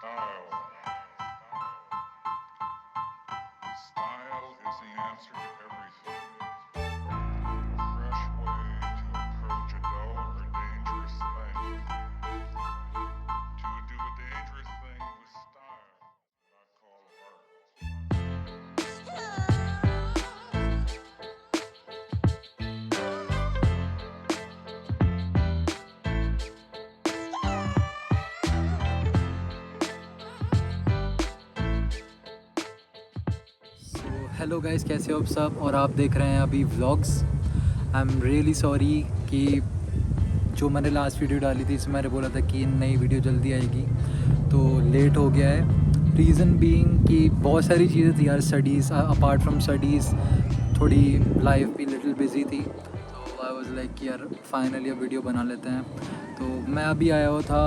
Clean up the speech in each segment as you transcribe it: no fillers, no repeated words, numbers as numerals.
Style. Style is the answer to everything. A fresh way to approach a dull or dangerous thing. To do a dangerous thing with style, not call art. Hello guys, कैसे हो आप सब। और आप देख रहे हैं अभी vlogs. I am really sorry कि जो मैंने लास्ट वीडियो डाली थी इसमें मैंने बोला था कि नई वीडियो जल्दी आएगी, तो लेट हो गया है। रीज़न बीइंग कि बहुत सारी चीज़ें थी यार, स्टडीज़ अपार्ट फ्रॉम स्टडीज़, थोड़ी लाइफ भी लिटिल बिजी थी। तो आई वाज लाइक कि यार फाइनली अब वीडियो बना लेते हैं। तो मैं अभी आया हुआ था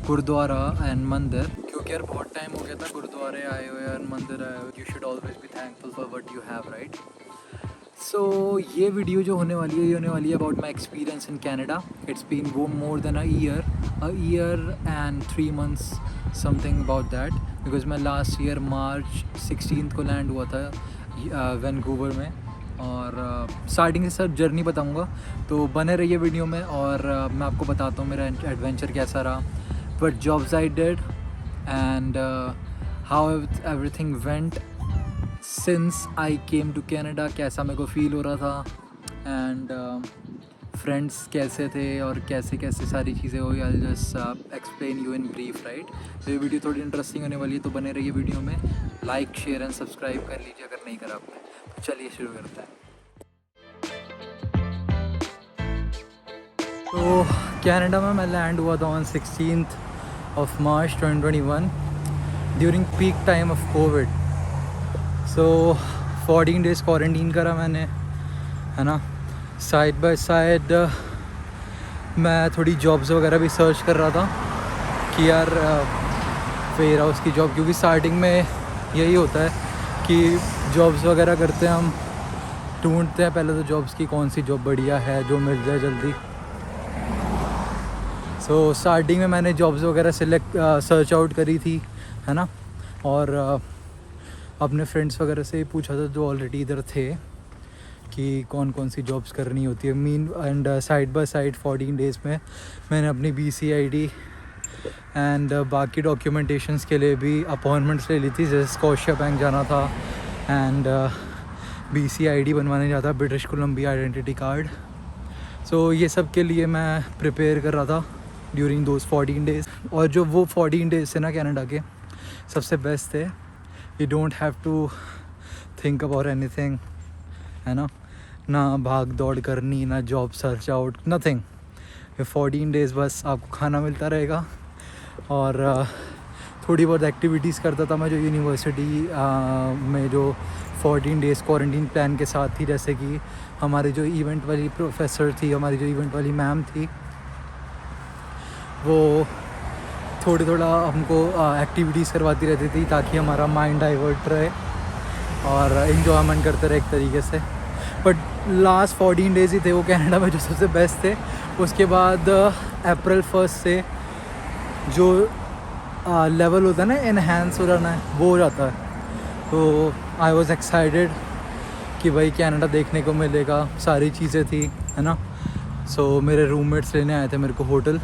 गुरुद्वारा एंड मंदिर, क्योंकि यार बहुत टाइम हो गया था गुरुद्वारे आए हुए और मंदिर आए हुए। You should always be thankful for what you have, right. So ये वीडियो जो होने वाली है ये होने वाली है about my experience in Canada. It's been वो more than a year and 3 months something about that, because मैं लास्ट ईयर मार्च 16 को लैंड हुआ था वैंकूवर में। और स्टार्टिंग से सब जर्नी बताऊंगा, तो बने रहिए वीडियो में। और मैं आपको बताता हूँ मेरा एडवेंचर कैसा रहा, what jobs I did and how everything went since I came to Canada, कैसा मेरे को फील हो रहा था, एंड फ्रेंड्स कैसे थे और कैसे कैसे सारी चीज़ें हुई। I'll just explain you in brief, right। तो ये वीडियो थोड़ी इंटरेस्टिंग होने वाली है, तो बने रहिए वीडियो में। लाइक शेयर एंड सब्सक्राइब कर लीजिए अगर नहीं करा आपने। तो चलिए शुरू करते हैं। तो कनाडा में मैं लैंड हुआ था on 16th of March 2021 during peak time of COVID. So 14 days quarantine करा मैंने, है ना। साइड बाय साइड मैं थोड़ी जॉब्स वगैरह भी सर्च कर रहा था कि यार वेयर हाउस की जॉब, क्योंकि स्टार्टिंग में यही होता है कि जॉब्स वगैरह करते हैं हम, ढूंढते हैं पहले तो जॉब्स की कौन सी जॉब बढ़िया है जो मिल जाए जल्दी। तो स्टार्टिंग में मैंने जॉब्स वगैरह सर्च आउट करी थी, है ना। और अपने फ्रेंड्स वगैरह से पूछा था जो ऑलरेडी इधर थे कि कौन कौन सी जॉब्स करनी होती है। And side by side 14 days में मैंने अपनी BC ID एंड बाकी डॉक्यूमेंटेशंस के लिए भी अपॉइंटमेंट्स ले ली थी। जैसे स्कॉशिया बैंक जाना था एंड BC ID बनवाने जाता, ब्रिटिश कोलंबिया आइडेंटिटी कार्ड। सो ये सब के लिए मैं प्रिपेयर कर रहा था ड्यूरिंग दोज 14 डेज़। और जो वो 14 डेज़ थे ना कनाडा के, सबसे बेस्ट थे। You don't have to think about anything, है ना भाग दौड़ करनी, ना जॉब सर्च आउट, नथिंग। ये 14 डेज़ बस आपको खाना मिलता रहेगा। और थोड़ी बहुत एक्टिविटीज़ करता था मैं जो यूनिवर्सिटी में जो 14 डेज़ क्वारंटीन प्लान के साथ थी। जैसे कि हमारी जो इवेंट वाली प्रोफेसर थी, हमारी जो इवेंट वाली मैम थी, वो थोड़ा हमको एक्टिविटीज़ करवाती रहती थी ताकि हमारा माइंड डाइवर्ट रहे और इन्जॉयमेंट करते रहे एक तरीके से। बट लास्ट 14 डेज़ ही थे वो कनाडा में जो सबसे बेस्ट थे। उसके बाद अप्रैल 1 से जो लेवल होता है ना एनहेंस हो जाना है, वो हो जाता है। तो आई वॉज एक्साइटेड कि भाई कनाडा देखने को मिलेगा, सारी चीज़ें थी, है ना। सो मेरे रूममेट्स लेने आए थे मेरे को होटल,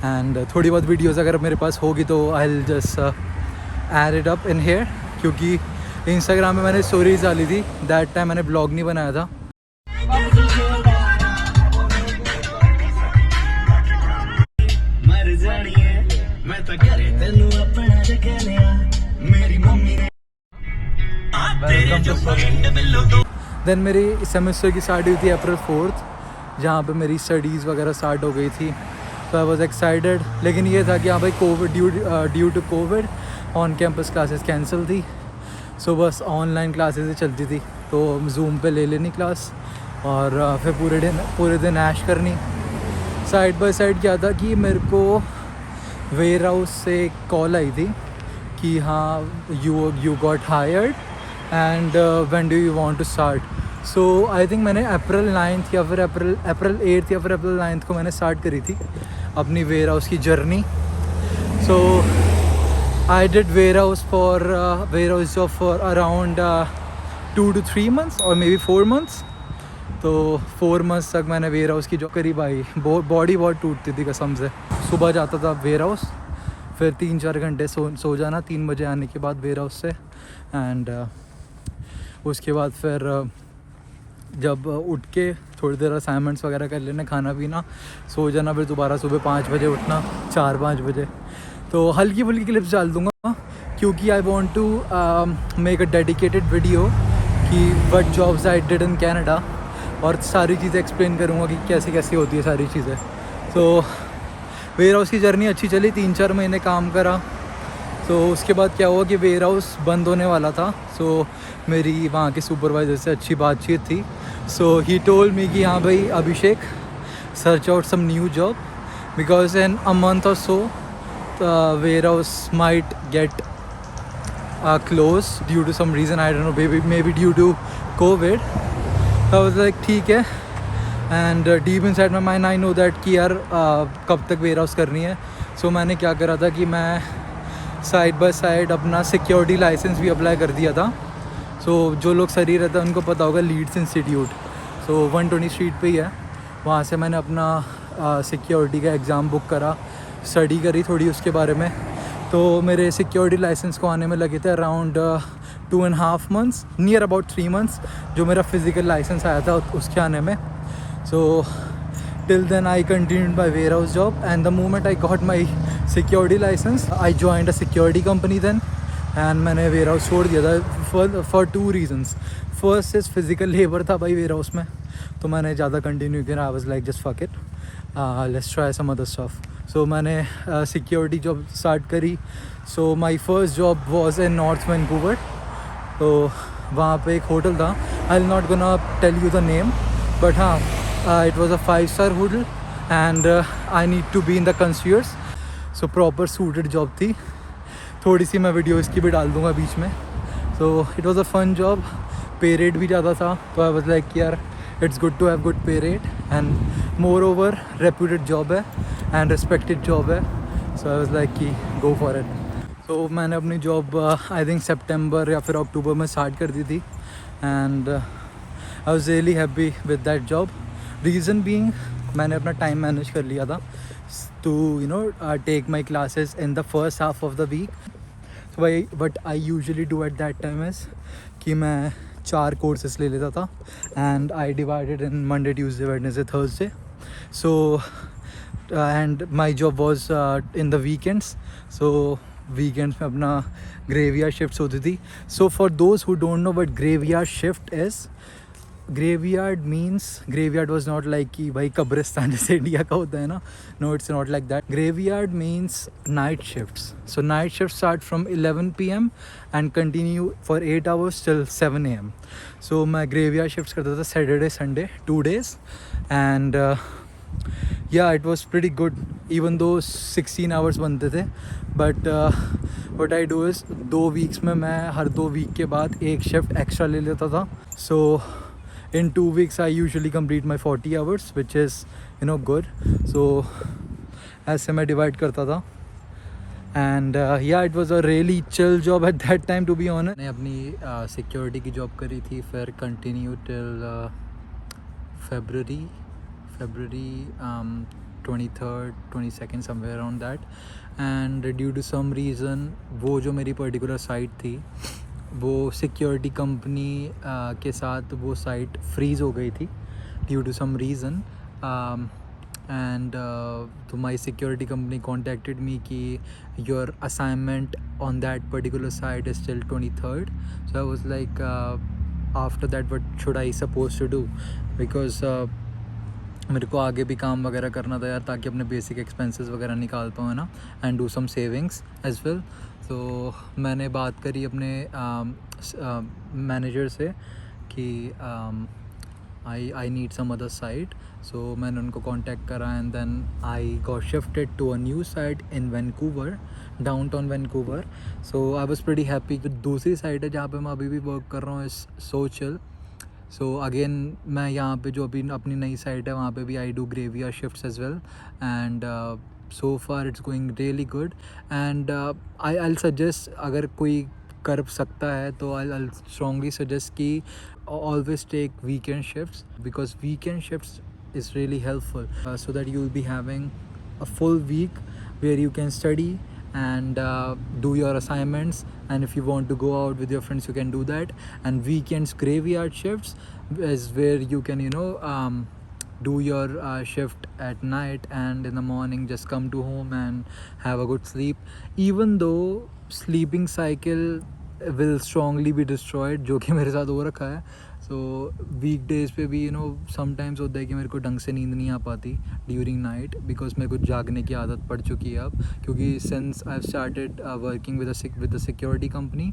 एंड थोड़ी बहुत वीडियोज़ अगर मेरे पास होगी तो I will just add it up in here, क्योंकि इंस्टाग्राम में मैंने स्टोरीज डाली थी। दैट टाइम मैंने ब्लॉग नहीं बनाया था। देन मेरी सेमेस्टर की स्टार्ट हुई थी अप्रैल 4, जहाँ पे मेरी स्टडीज़ वगैरह स्टार्ट हो गई थी। तो आई वॉज एक्साइटेड, लेकिन ये था कि हाँ भाई Covid, due to Covid on campus classes cancel थी। सो बस ऑनलाइन क्लासेस ही चलती थी, तो जूम पे ले लेनी क्लास और फिर पूरे दिन ऐश करनी। साइड बाय साइड क्या था कि मेरे को वेयर हाउस से कॉल आई थी कि हाँ you got hired and when do you want to start. So I think मैंने अप्रैल 9 या फिर अप्रैल 8 या फिर अप्रैल 9 को मैंने स्टार्ट करी थी अपनी वेयर हाउस की journey. So I did warehouse job for around 2 to 3 months or maybe 4 months. तो 4 months तक मैंने वेयर हाउस की जॉब करी भाई. बॉडी बहुत टूटती थी कसम से. सुबह जाता था वेयर हाउस, फिर 3-4 घंटे सो जाना, 3 बजे आने के बाद वेयर हाउस से. एंड उसके बाद फिर जब उठ के थोड़ी देर असाइनमेंट्स वगैरह कर लेने, खाना पीना, सो जाना, फिर दोबारा सुबह 5 बजे उठना, 4-5 बजे. तो हल्की फुल्की क्लिप्स डाल दूँगा क्योंकि I want to make a dedicated video कि what jobs I did in Canada, और सारी चीज़ें एक्सप्लेन करूँगा कि कैसे कैसे होती है सारी चीज़ें. तो वेयर हाउस की जर्नी अच्छी चली, 3-4 महीने काम करा. तो उसके बाद क्या हुआ कि वेयर हाउस बंद होने वाला था. सो मेरी वहाँ के सुपरवाइज़र से अच्छी बातचीत थी. सो ही टोल्ड मी कि हाँ भाई Abhishek, search out some new job because in a month or so warehouse might get close due to some reason, I don't know, maybe due to COVID. So I was like ठीक है. And deep inside my mind I know that कि यार कब तक ware house करनी है. So मैंने क्या करा था कि मैं साइड बाय साइड अपना सिक्योरिटी लाइसेंस भी अप्लाई कर दिया था. So जो लोग सरी रहता है उनको पता होगा, लीड्स इंस्टीट्यूट, so 120 स्ट्रीट पे ही है. वहाँ से मैंने अपना सिक्योरिटी का एग्ज़ाम बुक करा, स्टडी करी थोड़ी उसके बारे में. तो मेरे सिक्योरिटी लाइसेंस को आने में लगे थे around 2.5 months, near about 3 months, जो मेरा फिज़िकल लाइसेंस आया था उसके आने में. So till then I continued my warehouse job, and the moment I got my security licence I joined a security company then. And मैंने warehouse छोड़ दिया था for 2 reasons. First is physical labour था भाई ware house में, तो मैंने ज़्यादा कंटिन्यू किया. I was like just fuck it, let's try some other stuff. So मैंने सिक्योरिटी जॉब स्टार्ट करी. So my first job was in North Vancouver. तो वहाँ पे एक होटल था, I will not gonna tell you the name, but हाँ it was a 5-star hotel and I need to be in the concierges. So proper suited job थी. थोड़ी सी मैं video इसकी भी डाल दूँगा बीच में. So it was a fun job. Pay rate भी ज़्यादा था, तो आई वॉज लाइक यार it's good to have good pay rate, and moreover reputed job है एंड रिस्पेक्टेड जॉब है. सो आई वाज लाइक कि गो फॉर इट. तो मैंने अपनी जॉब आई थिंक सितंबर या फिर अक्टूबर में स्टार्ट कर दी थी, and I was really happy with that job. Reason being मैंने अपना टाइम मैनेज कर लिया था to take my classes in the first half of the week. So भाई what I usually do at that time is कि मैं 4 courses ले लेता था, and I divided in Monday, Tuesday, Wednesday, Thursday. So and my job was in the weekends. So weekends में अपना graveyard shifts होती थी. So for those who don't know what graveyard shift is, graveyard means, graveyard was not like कि भाई कब्रिस्तान जैसे India का होता है ना. No, it's not like that. Graveyard means night shifts. So night shifts start from 11 PM and continue for 8 hours till 7 AM. So मैं graveyard shifts करता था Saturday, Sunday, 2 days, and yeah, it was pretty good even though 16 hours बनते थे. But what I do is 2 weeks में मैं हर 2 week के बाद एक shift extra ले लेता था. So in 2 weeks I usually complete my 40 hours, which is good. So ऐसे मैं divide करता था, and yeah, it was a really chill job at that time, to be honest. मैंने अपनी security की job करी थी, फिर continue till February 23rd, 22nd, somewhere around that. And due to some reason वो जो मेरी particular site थी, वो security company के साथ वो site freeze हो गई थी due to some reason. And तो my security company contacted me कि your assignment on that particular site is till 23rd. So I was like after that what should I supposed to do, because मेरे को आगे भी काम वगैरह करना था यार, ताकि अपने बेसिक एक्सपेंसेस वगैरह निकाल पाऊँ ना, and do some savings as well. तो मैंने बात करी अपने मैनेजर से कि I need some other site. So मैंने उनको कांटेक्ट करा, and then I got shifted to a new site in Vancouver, downtown Vancouver. So I was pretty happy. दूसरी साइट है जहाँ पे मैं अभी भी वर्क कर रहा हूँ, इस सो चिल. सो अगेन मैं यहाँ पे जो अभी अपनी नई साइट है वहाँ पे भी I do graveyard shifts as well, and so far it's going really good, and I'll suggest अगर कोई कर सकता है तो I'll strongly suggest कि always take weekend shifts, because weekend shifts is really helpful, so that you will be having a full week where you can study and do your assignments, and if you want to go out with your friends you can do that. And weekends graveyard shifts is where you can do your shift at night, and in the morning just come to home and have a good sleep, even though sleeping cycle will strongly be destroyed, जो कि मेरे साथ हो रखा है. So weak days पे भी sometimes होता है कि मेरे को ढंग से नींद नहीं आ पाती ड्यूरिंग नाइट, बिकॉज मेरे को जागने की आदत पड़ चुकी है अब, क्योंकि since I have started working with a security company,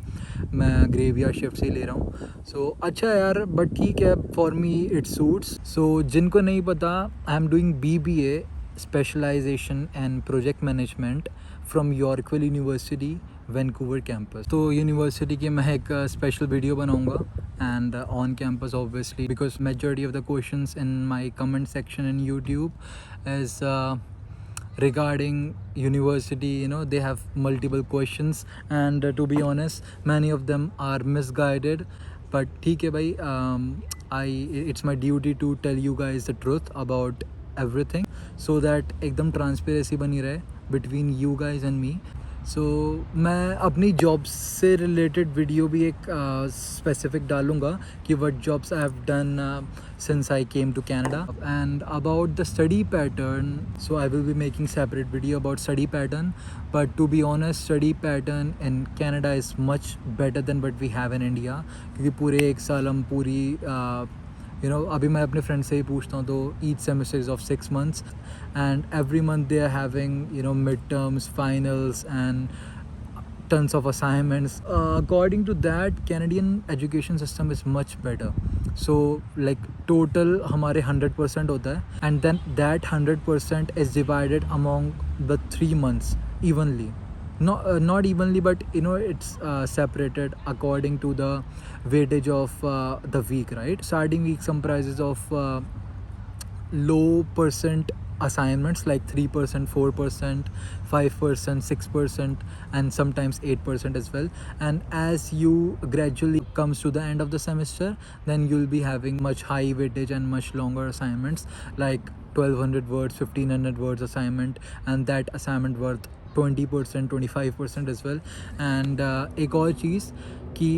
मैं ग्रेवियर शिफ्ट से ही ले रहा हूँ. सो अच्छा यार, बट ठीक है, for me it suits. So जिनको नहीं पता, I am doing BBA specialisation and project management from Yorkville University Vancouver campus. तो यूनिवर्सिटी की मैं एक स्पेशल वीडियो बनाऊंगा, and on campus obviously, because majority of the questions in my comment section in YouTube is regarding university. They have multiple questions, and to be honest, many of them are misguided, but theek hai bhai, it's my duty to tell you guys the truth about everything, so that एकदम transparency बनी रहे between you guys and me. सो मैं अपनी jobs से related video भी एक specific डालूँगा कि what jobs I have done since I came to Canada, and about the study pattern. So I will be making separate video about study pattern, but to be honest, study pattern in Canada is much better than what we have in India, क्योंकि पूरे एक साल हम पूरी अभी मैं अपने friend से ही पूछता हूँ तो each semester is of 6 months, and every month they are having midterms, finals, and tons of assignments. According to that, Canadian education system is much better. So like total हमारे 100% होता है, and then that 100% is divided among the 3 months evenly. Not evenly, but it's separated according to the weightage of the week, right? Starting week comprises of low percent assignments like 3%, 4%, 5%, 6%, and sometimes 8% as well. And as you gradually comes to the end of the semester, then you'll be having much high weightage and much longer assignments, like 1200 words, 1500 words assignment, and that assignment worth 20%, 25% as well. And एक और चीज़ कि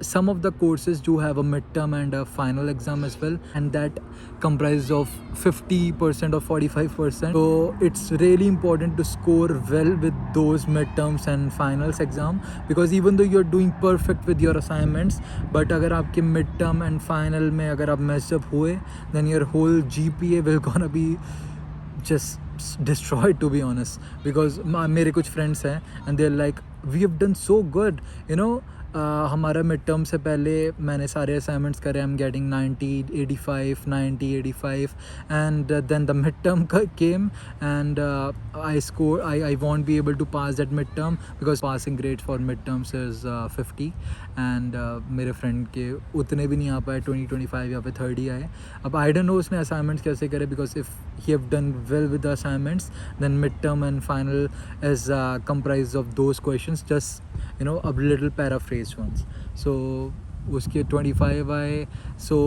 some of the courses do have a midterm and a final exam as well, and that comprises of 50% or 45%. So it's really important to score well with those midterms and finals exam, because even though you're doing perfect with your assignments, but अगर आपके midterm and final में अगर आप mess up हुए, then your whole GPA will gonna be just destroyed, to be honest. Because मेरे कुछ friends हैं and they're like, we have done so good, हमारा मिड टर्म से पहले मैंने सारे असाइनमेंट्स करे, I am getting 90, 85, 90, 85, and then the mid term came and I won't be able to pass that mid term, because passing grade for mid terms is 50, and मेरे friend के उतने भी नहीं आ पाए, 20, 25 या फिर 30 आए. अब आई डोंट नो उसने असाइनमेंट्स कैसे करे, because if he have done well with the assignments, then mid term and final is comprise of those questions, जस्ट a little paraphrased ones. So uske 25 आए. So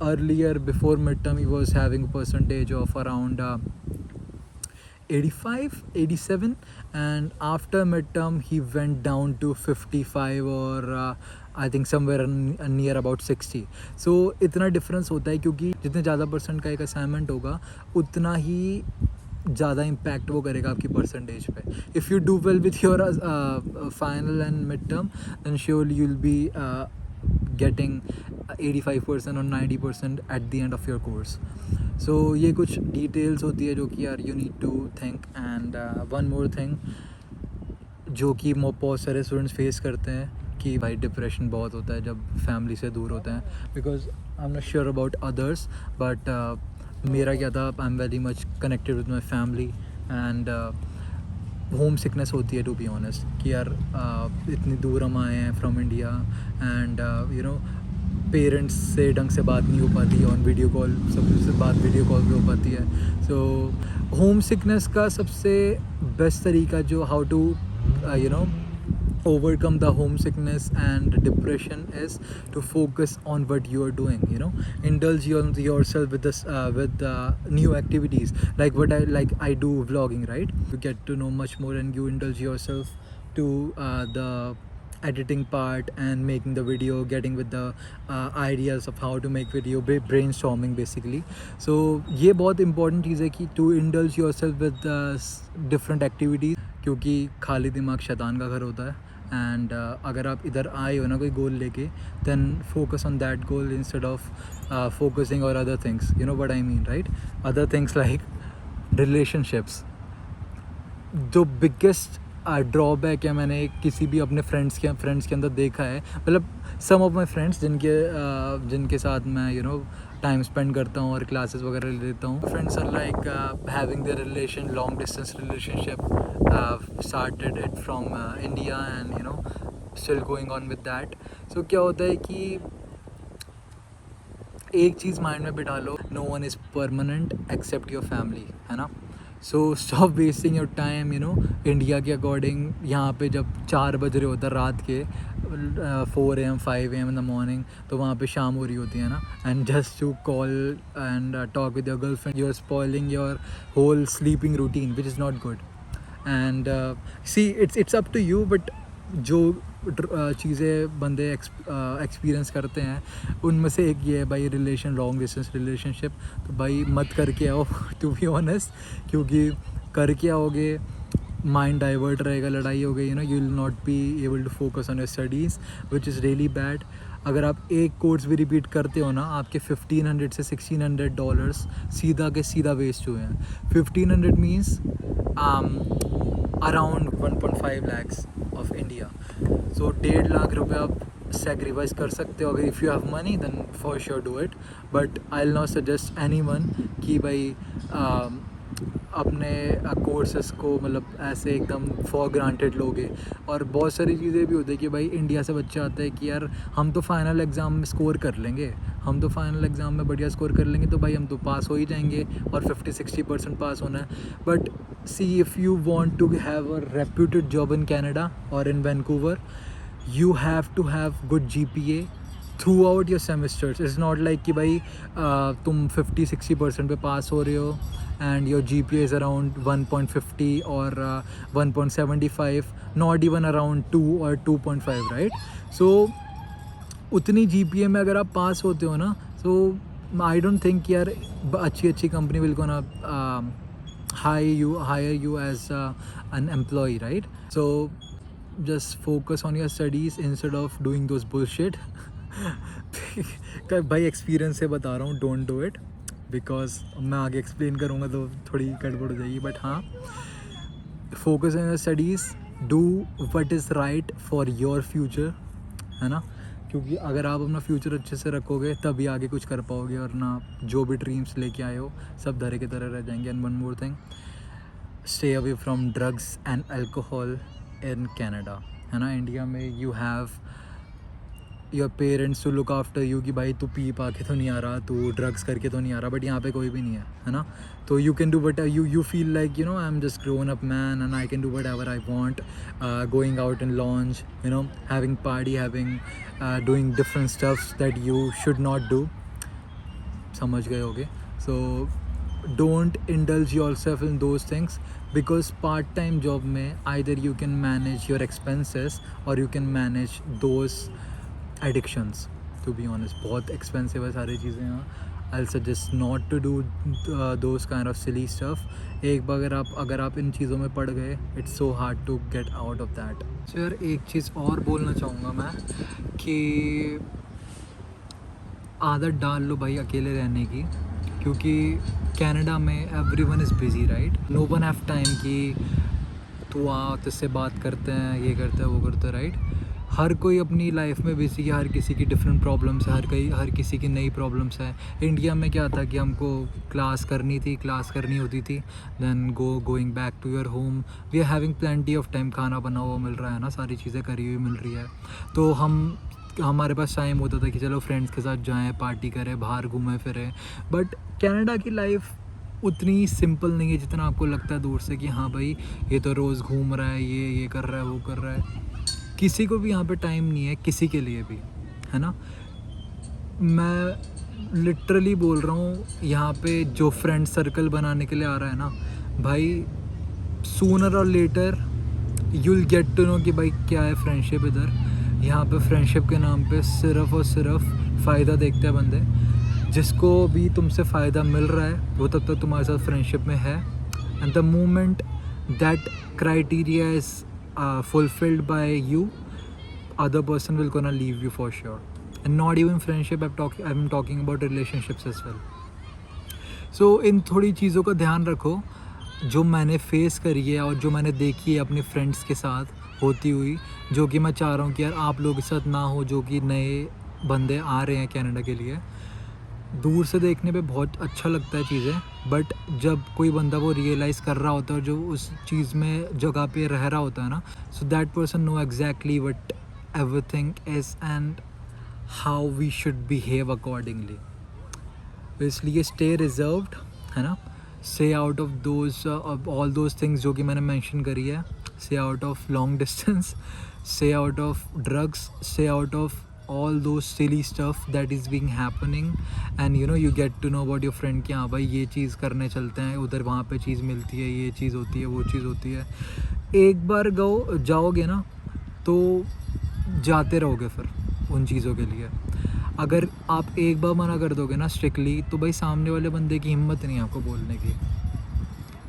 earlier before midterm he was having a percentage of around 85, 87, and after midterm he went down to 55 or I think somewhere near about 60. So इतना difference होता है, क्योंकि जितने ज़्यादा percent का एक assignment होगा उतना ही ज़्यादा इम्पैक्ट वो करेगा आपकी परसेंटेज पे. If you do well with your final and mid term, then surely you will be getting 85% और 90% at the end of your course. So ये कुछ डिटेल्स होती है जो कि यार you need to think. And one more thing जो कि बहुत सारे स्टूडेंट्स फेस करते हैं कि भाई डिप्रेशन बहुत होता है जब फैमिली से दूर होते हैं, because I am not sure about others, but मेरा क्या था, I am very much connected with my family, and home sickness होती है, टू बी ऑनेस्ट, कि यार इतनी दूर हम आए हैं फ्रॉम इंडिया, एंड पेरेंट्स से ढंग से बात नहीं हो पाती है ऑन वीडियो कॉल, सबसे बात वीडियो कॉल पे हो पाती है. सो होम सिकनेस का सबसे बेस्ट तरीका जो how to overcome the homesickness and depression is to focus on what you are doing. Indulge yourself with this with new activities, like what I do vlogging, right? You get to know much more and you indulge yourself to the editing part and making the video, getting with the ideas of how to make video, brainstorming basically. So ये बहुत important चीज़ है कि to indulge yourself with different activities, क्योंकि खाली दिमाग शैतान का घर होता है. एंड अगर आप इधर आए हो ना कोई गोल लेके, then focus on that goal instead of focusing और other things. You know what I mean, right? Other things like relationships. जो बिगेस्ट ड्रॉबैक है मैंने किसी भी अपने फ्रेंड्स के अंदर देखा है, मतलब सम ऑफ माई फ्रेंड्स जिनके साथ मैं टाइम स्पेंड करता हूँ और क्लासेस वगैरह लेता हूँ. Friends are like having their relation, long distance relationship, started it from India and still going on with that. So क्या होता है कि एक चीज़ माइंड में बिठा लो, no one is permanent except your family, है ना? So stop wasting your time. India के अकॉर्डिंग यहाँ पे जब 4 बज रहे होता है रात के, 4 AM 5 AM in the morning, तो वहाँ पे शाम हो रही होती है ना, and just to call and talk with your girlfriend, you are spoiling your whole sleeping routine which is not good. And see it's up to you, but जो चीज़ें बंदे एक्सपीरियंस करते हैं उनमें से एक ये है भाई, लॉन्ग डिस्टेंस रिलेशनशिप. तो भाई मत करके आओ टू बी ऑनेस्ट, क्योंकि करके आओगे माइंड डाइवर्ट रहेगा, लड़ाई हो गई, you will not be able to focus on your studies which is really bad. अगर आप एक कोर्स भी रिपीट करते हो ना, आपके $1,500 से $1,600 सीधा के सीधा वेस्ट हुए हैं. 1,500 means around 1.5 lakhs of India. So 1.5 lakh रुपये आप सेक्रीफाइस कर सकते हो अगर if you have money, then for sure do it. But I will not suggest anyone कि भाई अपने कोर्सेस को मतलब ऐसे एकदम फॉर ग्रांटेड लोगे. और बहुत सारी चीज़ें भी होती है कि भाई इंडिया से बच्चे आते हैं कि यार हम तो फाइनल एग्ज़ाम में स्कोर कर लेंगे, हम तो फाइनल एग्ज़ाम में बढ़िया स्कोर कर लेंगे, तो भाई हम तो पास हो ही जाएंगे और 50-60% पास होना है. But see if you want to have a reputed job in Canada और in Vancouver, you have to have good GPA throughout your semesters. It's not like कि भाई तुम 50-60% पे पास हो रहे हो and your GPA is around 1.50 or 1.75, not even around 2 or 2.5, right? So उतनी GPA में अगर आप पास होते हो ना, so I don't think यार अच्छी company will gonna hire you as an employee, right? So just focus on your studies instead of doing those bullshit. भाई एक्सपीरियंस से बता रहा हूँ, डोंट डू इट, बिकॉज मैं आगे एक्सप्लेन करूँगा तो थोड़ी गड़बड़ हो जाएगी. बट हाँ, focus on your studies, do what is right for your future, है ना? क्योंकि अगर आप अपना फ्यूचर अच्छे से रखोगे तभी आगे कुछ कर पाओगे, और ना जो भी ड्रीम्स लेके आए हो सब धरे की तरह रह जाएंगे. And one more thing, stay away from drugs and alcohol in Canada, है ना? इंडिया में you have your parents to look after you कि भाई तू पी पा के तो नहीं आ रहा, तू ड्रग्स करके तो नहीं आ रहा. बट यहाँ पे कोई भी नहीं है ना? तो you can do what you feel like I am just grown up man and I can do what ever I want, going out in launch, having party, having doing different stuffs that you should not do. समझ गए होगे? सो don't indulge yourself in those things, because part-time job में either you can manage your expenses or you can manage those addictions. To be honest, बहुत expensive है सारी चीज़ें यहाँ. I'll suggest not to do those kind of silly stuff. एक बार अगर आप इन चीज़ों में पड़ गए, it's so hard to get out of that. So यार एक चीज़ और बोलना चाहूँगा मैं कि आदत डाल लो भाई अकेले रहने की, क्योंकि कनाडा में everyone is busy, right? No one have time कि तू आ तुझसे बात करते हैं, ये करते हैं, वो करते हैं, राइट? हर कोई अपनी लाइफ में बिजी है, हर किसी की डिफरेंट प्रॉब्लम्स है, हर किसी की नई प्रॉब्लम्स है. इंडिया में क्या था कि हमको क्लास करनी होती थी, then going back to your home, we are having plenty of time, खाना बना हुआ मिल रहा है ना, सारी चीज़ें करी हुई मिल रही है, तो हम हमारे पास टाइम होता था कि चलो फ्रेंड्स के साथ जाएं, पार्टी करें, बाहर घूमें फिरें। बट कनाडा की लाइफ उतनी सिंपल नहीं है जितना आपको लगता है दूर से कि हाँ भाई ये तो रोज़ घूम रहा है, ये कर रहा है, वो कर रहा है। किसी को भी यहाँ पे टाइम नहीं है, किसी के लिए भी, है ना। मैं लिटरली बोल रहा हूँ, यहाँ पे जो फ्रेंड सर्कल बनाने के लिए आ रहा है ना भाई, sooner or later you'll get to know कि भाई क्या है फ्रेंडशिप इधर। यहाँ पे फ्रेंडशिप के नाम पे सिर्फ और सिर्फ फ़ायदा देखते हैं बंदे। जिसको भी तुमसे फ़ायदा मिल रहा है वो तब तक तुम्हारे साथ फ्रेंडशिप में है, and the moment that criteria is fulfilled by you, other person will gonna leave you for sure. And not even friendship, I'm talking about relationships as well. So इन थोड़ी चीज़ों का ध्यान रखो जो मैंने फेस करी है और जो मैंने देखी है अपने फ्रेंड्स के साथ होती हुई, जो कि मैं चाह रहा हूँ कि यार आप लोगों के साथ ना हो, जो कि नए बंदे आ रहे हैं कनाडा के लिए। दूर से देखने पे बहुत अच्छा लगता है चीज़ें, बट जब कोई बंदा वो रियलाइज़ कर रहा होता है और जो उस चीज़ में जगह पे रह रहा होता है ना, so that person know exactly what everything is and how we should behave accordingly. इसलिए स्टे रिजर्व्ड, है ना, stay out of those all those things जो कि मैंने मेंशन करी है। Stay out of long distance, stay out of drugs, stay out of all those silly stuff that is being happening, and you know you get to know about your friend कि हाँ भाई ये चीज़ करने चलते हैं उधर, वहाँ पे चीज़ मिलती है, ये चीज़ होती है, वो चीज़ होती है। एक बार जाओगे ना तो जाते रहोगे फिर उन चीज़ों के लिए। अगर आप एक बार मना कर दोगे ना स्ट्रिक्टली, तो भाई सामने वाले बंदे की हिम्मत नहीं है आपको बोलने की।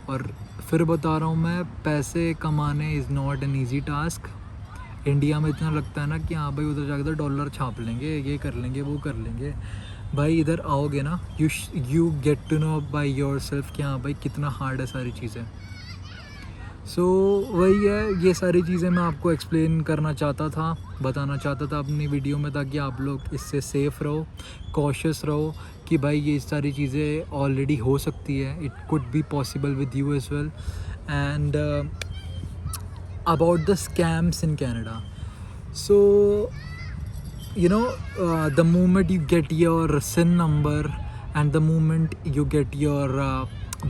और फिर बता रहा हूँ मैं, पैसे कमाने is not an easy task. India में इतना लगता है ना कि हाँ भाई उधर जाकर डॉलर छाप लेंगे, ये कर लेंगे, वो कर लेंगे। भाई इधर आओगे ना, you get to know by yourself कि हाँ भाई कितना हार्ड है सारी चीज़ें। सो वही है, ये सारी चीज़ें मैं आपको एक्सप्लेन करना चाहता था, बताना चाहता था अपनी वीडियो में, ताकि आप लोग इससे सेफ़ रहो, कॉशियस रहो कि भाई ये सारी चीज़ें ऑलरेडी हो सकती है, it could be possible with you as well. And about the scams in Canada. So you know, the moment you get your SIN number and the moment you get your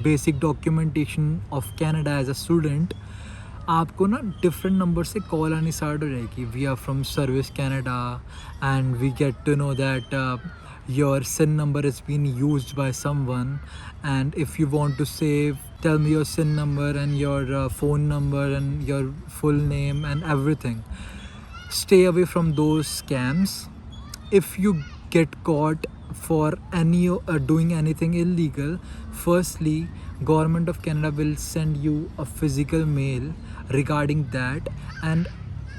basic documentation of Canada as a student, आपको ना different number से call आनी start हो जाएगी। We are from service Canada and we get to know that your SIN number is being used by someone, and if you want to save, tell me your SIN number and your phone number and your full name and everything. Stay away from those scams. If you get caught for doing anything illegal, firstly government of Canada will send you a physical mail regarding that, and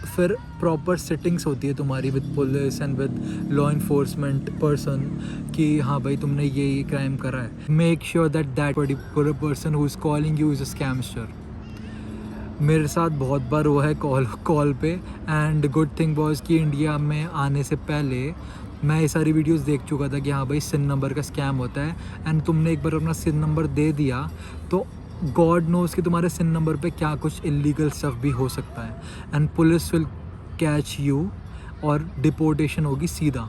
फिर proper settings होती है तुम्हारी with police and with law enforcement person कि हाँ भाई तुमने ये crime करा है। Make sure that particular person who is calling you is a scamster. मेरे साथ बहुत बार हुआ है कॉल पे, एंड गुड थिंग वाज कि इंडिया में आने से पहले मैं ये सारी वीडियोस देख चुका था कि हाँ भाई SIN नंबर का स्कैम होता है, एंड तुमने एक बार अपना SIN नंबर दे दिया तो गॉड नोज़ कि तुम्हारे SIN नंबर पे क्या कुछ इलीगल स्टफ भी हो सकता है, and police will catch you और डिपोर्टेशन होगी सीधा।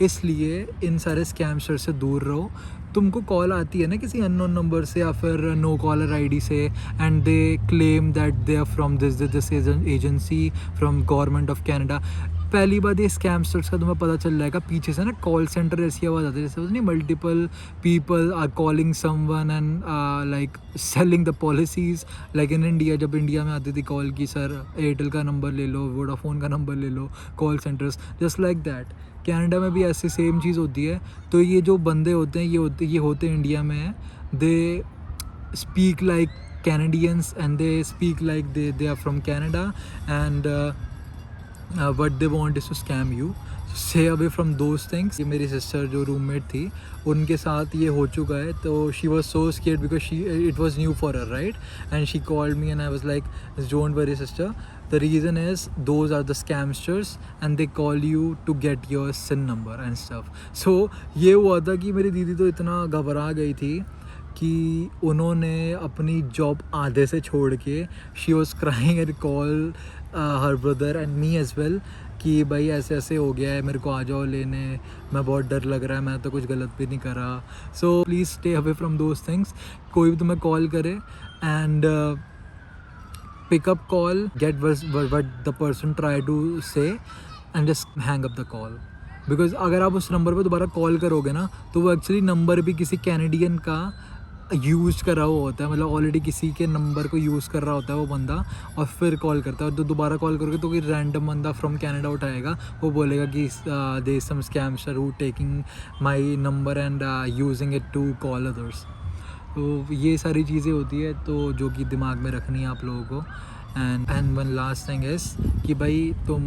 इसलिए इन सारे स्कैमस्टर से दूर रहो। तुमको कॉल आती है ना किसी अननोन नंबर से या फिर नो कॉलर आईडी से, and they claim that they are from this agency from government of Canada. पहली बात ये स्कैमस्टर्स का तुम्हें पता चल जाएगा पीछे से ना कॉल सेंटर ऐसी आवाज़ आती है जैसे नहीं, multiple people are calling someone and like selling the policies. Like in India, जब इंडिया में आती थी कॉल की सर एयरटेल का नंबर ले लो, वोडाफोन का नंबर ले लो, call centres just like that. Canada में भी ऐसी सेम चीज़ होती है। तो ये जो बंदे होते हैं ये होते इंडिया में हैं, they speak like Canadians and they speak like they are from Canada, and what they want is to scam you. So stay away from those things. ये मेरी सिस्टर जो रूममेट थी उनके साथ ये हो चुका है, तो she was so scared because it was new for her, right? And she called me and I was like, don't worry sister, the reason is those are the scamsters and they call you to get your SIN number and stuff. So ये हुआ था कि मेरी दीदी तो इतना घबरा गई थी कि उन्होंने अपनी जॉब आधे से छोड़ के she was crying and call her brother and me as well कि भाई ऐसे ऐसे हो गया है, मेरे को आ जाओ लेने, मैं बहुत डर लग रहा है, मैं तो कुछ गलत भी नहीं कर रहा. So please stay away from those things. कोई भी तुम्हें कॉल करे and pick up call, get what the person try to say and just hang up the call. Because अगर आप उस नंबर पे दोबारा कॉल करोगे ना तो वो एक्चुअली नंबर भी किसी कैनेडियन का यूज़ कर रहा हुआ होता है, मतलब ऑलरेडी किसी के नंबर को यूज़ कर रहा होता है वो बंदा, और फिर कॉल करता है. और तो दोबारा कॉल करोगे तो कोई रैंडम बंदा फ्रॉम कैनेडा उठाएगा, वो बोलेगा कि there some scamster who taking my number and using it to call others. तो ये सारी चीज़ें होती है तो जो कि दिमाग में रखनी है आप लोगों को. And one last thing is कि भाई तुम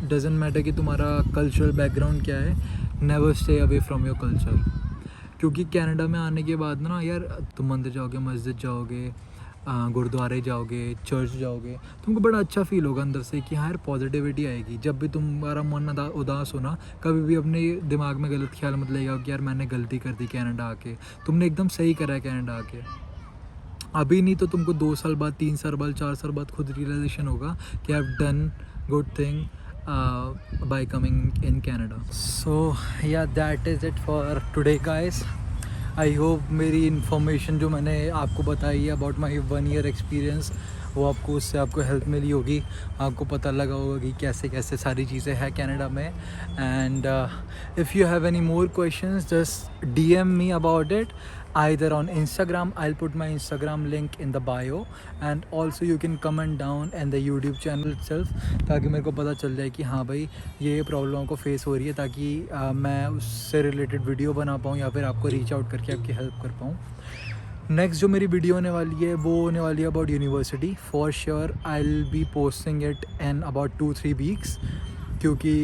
डजेंट मैटर कि तुम्हारा कल्चरल बैकग्राउंड क्या है, never stay away from your culture. क्योंकि कनाडा में आने के बाद ना यार तुम मंदिर जाओगे, मस्जिद जाओगे, गुरुद्वारे जाओगे, चर्च जाओगे, तुमको बड़ा अच्छा फील होगा अंदर से कि हाँ यार पॉजिटिविटी आएगी. जब भी तुम्हारा मन उदास हो ना, कभी भी अपने दिमाग में गलत ख्याल मत लेगा कि यार मैंने गलती कर दी कनाडा आके. तुमने एकदम सही करा है कनाडा आके. अभी नहीं तो तुमको 2 साल बाद, 3 साल बाद, 4 साल बाद खुद रियलाइजेशन होगा कि आई have done good thing by coming in Canada. So yeah, that is it for today guys. I hope मेरी इन्फॉर्मेशन जो मैंने आपको बताई है अबाउट माई 1 year एक्सपीरियंस, वो आपको उससे आपको हेल्प मिली होगी, आपको पता लगा होगा कि कैसे कैसे सारी चीज़ें हैं कनाडा में. And if you have any more questions just DM me about it either on Instagram. I'll put my Instagram link in the bio, and also you can comment down in the YouTube channel itself ताकि मेरे को पता चल जाए कि हाँ भाई ये प्रॉब्लम को फेस हो रही है, ताकि मैं उससे रिलेटेड वीडियो बना पाऊँ या फिर आपको रीच आउट करके आपकी हेल्प कर पाऊँ. नेक्स्ट जो मेरी वीडियो होने वाली है वो होने वाली है about university. For sure I will B posting it in about 2-3 weeks, क्योंकि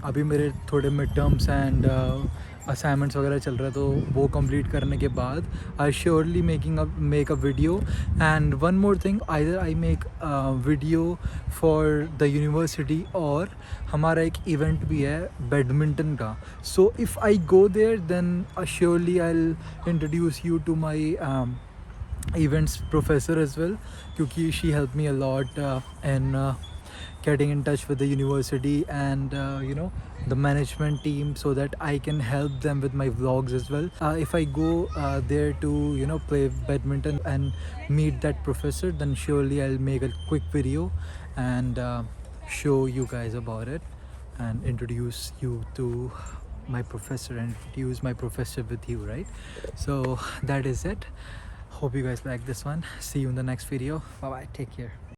अभी मेरे थोड़े मिड टर्म्स एंड असाइनमेंट्स वगैरह चल रहा है, तो वो कंप्लीट करने के बाद I surely make a video. And one more thing, either I make video for the university, और हमारा एक इवेंट भी है बैडमिंटन का. So if I go there then surely I will introduce you to my events professor as well, क्योंकि she helped me a lot in getting in touch with the university and you know the management team, so that I can help them with my vlogs as well. If I go there to you know play badminton and meet that professor, then surely I'll make a quick video and show you guys about it and introduce you to my professor and introduce my professor with you, right? So that is it. Hope you guys like this one. See you in the next video. Bye bye, take care.